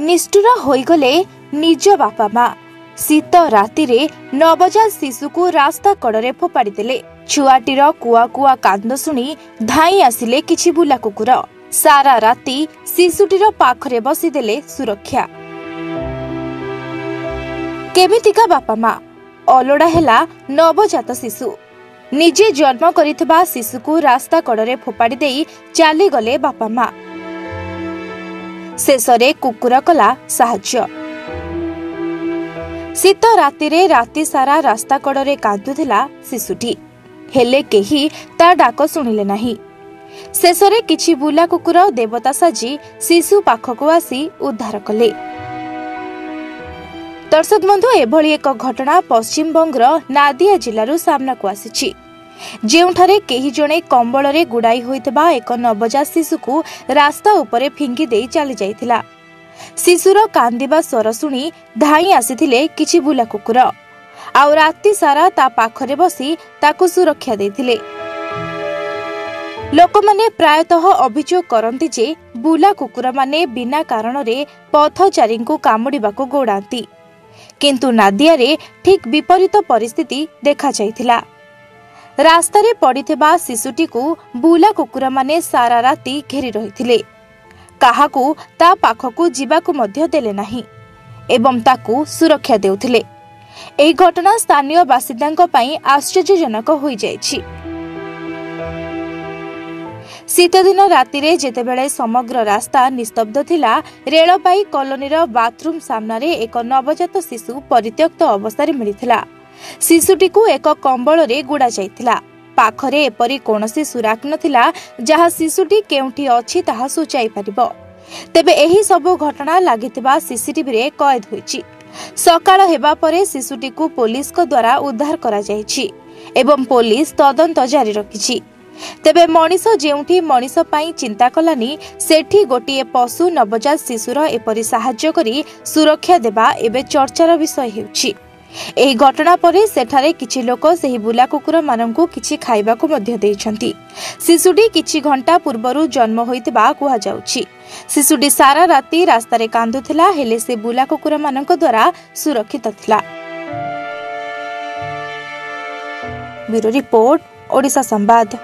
निष्ठुर होइगले निज बापा माँ। शीत राति रे नवजात शिशु को रास्ता कड़े फोपाड़ी देले। छुआटीर कुआ कुआ कांद शुणी धाई आसिले किछि बुला कुकुर। सारा राति शिशुटीर पाखरे बसीदेले सुरक्षा। केमितिका बापा माँ। अलोड़ा हेला नवजात शिशु। निजे जन्म करिथिबा शिशु को रास्ता कड़े फोपाड़ी देई चाली गले बापा माँ। शेषरे कुकुर कला साहाय्य। शीत राति रे राति सारा रास्ता कड़े कांदुथिला शिशुटी। हेले केही ता डाक शुणिले नाही। शेषरे किछि बुला कुकुर देवता साजी शिशु पाखकु आसी उद्धार कले। दर्शक बंधु, एभली एक घटना पश्चिम बंगर नादिया जिल्लारू सामनाकु आसिछि, जेउठारे केही जणे कंबଳରେ गुड़ाई होइतबा एक नवजात शिशु को रास्ता उपरे फिंगी देई चली जाइथिला। शिशुर कांदिबा स्वर शुणी धाई आसिथिले किछि बुला कुकुर। आउ राति सारा ता पाखरे बसी ताकु सुरक्षा देइथिले। लोकमाने प्रायतः अभियोग करंती जे बुला कुकुर माने बिना कारण रे पथचारींकु कामुडिबाकु गोडांती, किंतु नादिया रे ठीक विपरीत परिस्थिति देखा जाइथिला। रास्ता रे पड़िथिबा शिशुटी को बुला कुकुर माने सारा राति घेरी रहिथिले। काहाकू ता पाखकू जीवाकू मध्य देले नाही एवं ताकू सुरक्षा देउथिले। एही घटना स्थानीय बासिंदांक पई आश्चर्यजनक होई जायछि। शीत दिन राति रे जेतेबेले समग्र रास्ता निस्तब्ध थिला, रेलपाई कॉलोनीर बाथरूम सामने एक नवजात शिशु परित्यक्त अवस्था मिलिथिला। शिशुटी को एक कंबल रे गुड़ा जाइथिला। पाखरे एपरी कोनोसी सुराक नथिला जहा शिशुटी केउठी अछि ताहा सुचाई परिबो। तेबे एही सबु घटना लागिथिबा सीसीटीवी रे कैद होइछि। सकाळ हेबा परे शिशुटी को पुलिस को द्वारा उद्धार करा जाइछि एवं पुलिस तदंत जारी रखिछि। तेबे मनीष जेउठी मनीष पई चिंता कलानी, सेठी गोटिए पशु नवजात शिशुर एपरी साहाय्य करी सुरक्षा देबा एबे चर्चार विषय हेउछि। एही घटना परे सेठारे किछि लोक सेही बुला कुकुर माननकु किछि खाइबाकु मध्य देइछंती। शिशुटी किछि घंटा पूर्वरु जन्म होइतिबा कुहा जाउछि। शिशुटी सारा राति रास्ता रे कांदुथिला, हेले से बुला कुकुर माननक द्वारा सुरक्षित थिला। ब्यूरो रिपोर्ट, ओडिशा संवाद।